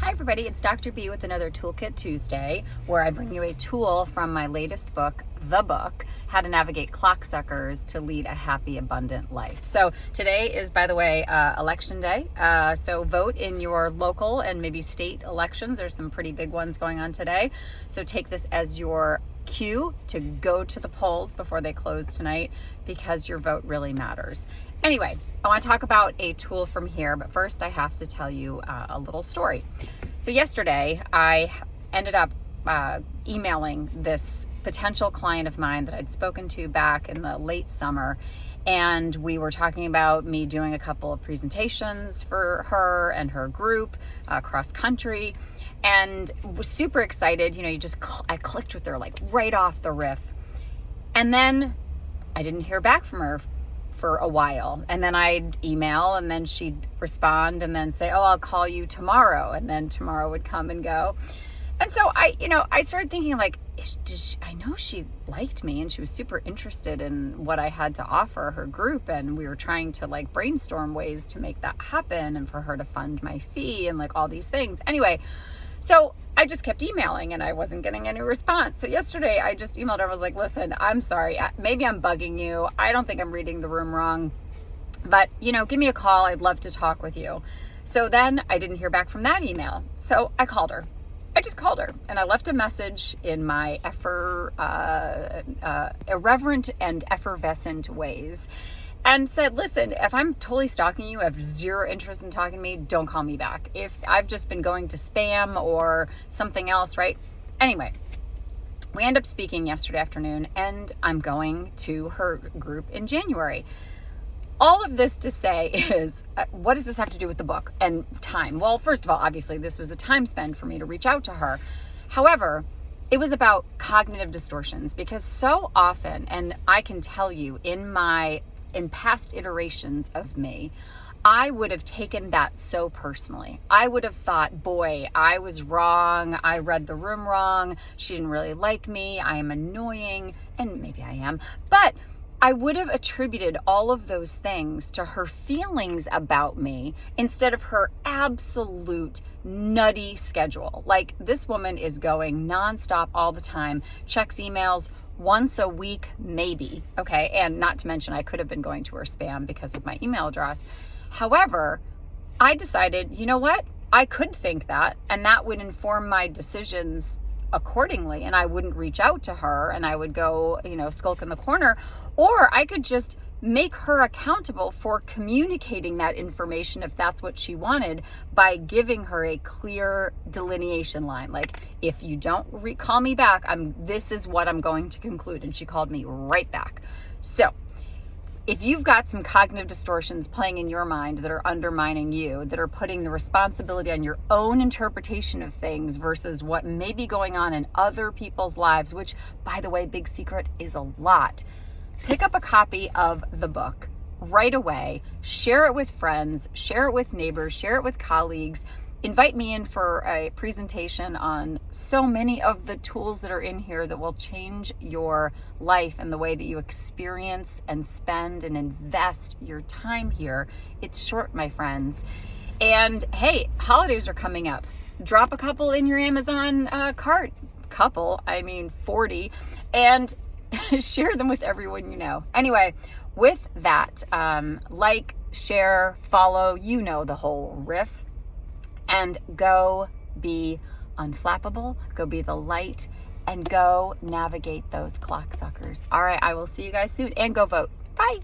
Hi everybody, it's Dr. B with another Toolkit Tuesday, where I bring you a tool from my latest book, the book, How to Navigate Clocksuckers to Lead a Happy, Abundant Life. So today is, by the way, election day. So vote in your local and maybe state elections. There's some pretty big ones going on today. So take this as your cue to go to the polls before they close tonight, because your vote really matters. Anyway, I want to talk about a tool from here, but first I have to tell you a little story. So yesterday I ended up emailing this potential client of mine that I'd spoken to back in the late summer, and we were talking about me doing a couple of presentations for her and her group across country, and was super excited. You know, I clicked with her like right off the riff, and then I didn't hear back from her for a while, and then I'd email, and then she'd respond and then say, oh, I'll call you tomorrow, and then tomorrow would come and go. And so I started thinking, like, I know she liked me and she was super interested in what I had to offer her group, and we were trying to like brainstorm ways to make that happen and for her to fund my fee and like all these things. Anyway, so I just kept emailing and I wasn't getting any response. So yesterday I just emailed her. I was like, listen, I'm sorry. Maybe I'm bugging you. I don't think I'm reading the room wrong, but give me a call. I'd love to talk with you. So then I didn't hear back from that email. So I called her. I just called her and I left a message in my irreverent and effervescent ways, and said, listen, if I'm totally stalking you, have zero interest in talking to me, don't call me back. If I've just been going to spam or something else, right? Anyway, we end up speaking yesterday afternoon, and I'm going to her group in January. All of this to say is, what does this have to do with the book and time? Well, first of all, obviously this was a time spend for me to reach out to her. However, it was about cognitive distortions, because so often, and I can tell you in past iterations of me, I would have taken that so personally. I would have thought, boy, I was wrong. I read the room wrong. She didn't really like me. I am annoying. And maybe I am. But I would have attributed all of those things to her feelings about me instead of her absolute nutty schedule. Like, this woman is going nonstop all the time, checks emails once a week, maybe. Okay. And not to mention, I could have been going to her spam because of my email address. However, I decided, you know what? I could think that, and that would inform my decisions accordingly, and I wouldn't reach out to her and I would go, skulk in the corner, or I could just make her accountable for communicating that information if that's what she wanted, by giving her a clear delineation line. Like, if you don't call me back, this is what I'm going to conclude. And she called me right back. So if you've got some cognitive distortions playing in your mind that are undermining you, that are putting the responsibility on your own interpretation of things versus what may be going on in other people's lives, which, by the way, big secret, is a lot, pick up a copy of the book right away, share it with friends, share it with neighbors, share it with colleagues. Invite me in for a presentation on so many of the tools that are in here that will change your life and the way that you experience and spend and invest your time here. It's short, my friends. And hey, holidays are coming up. Drop a couple in your Amazon cart. 40, and share them with everyone you know. Anyway, with that, like, share, follow, the whole riff. And go be unflappable, go be the light, and go navigate those clocksuckers. All right, I will see you guys soon, and go vote. Bye.